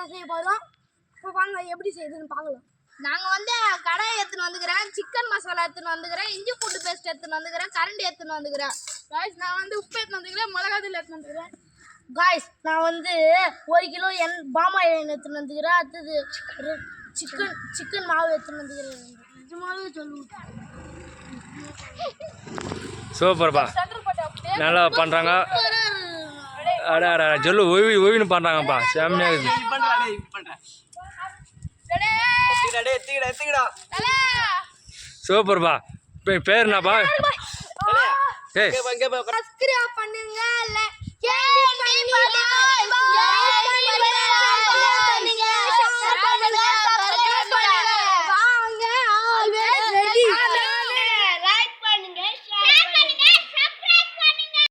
மசாலா செய்ய போகிறோம். இப்போ வாங்க எப்படி செய்யுதுன்னு பார்க்கலாம். நாங்கள் வந்து கடாயை எடுத்துன்னு வந்துக்கிறேன், சிக்கன் மசாலா எடுத்துன்னு வந்துக்கிறேன், இஞ்சி பூண்டு பேஸ்ட் எடுத்துன்னு வந்துக்கிறேன், கரண்டி எடுத்துன்னு வந்துக்கிறேன். காய்ஸ் நான் வந்து உப்பு எடுத்துன்னு வந்துக்கிறேன், மிளகாத்தூள் எடுத்துன்னு வந்துக்கிறேன். காய்ஸ் நான் வந்து 1 கிலோ பாமாயில் எண்ணெய் எடுத்துன்னு வந்துக்கிறேன். அடுத்தது சிக்கன் மாவு எடுத்துன்னு வந்துக்கிறேன். நிஜமாவே சொல்லுவோம். சூப்பர்ப்பா, நல்லா பண்ணுறாங்க. அடா அடா சொல்லு, ஓய்வுன்னு பண்ணுறாங்கப்பா, செம்மையாக இருக்குது. சூப்பர்ப்பா. பேர் என்னப்பா? சப்ஸ்கிரைப் பண்ணுங்க.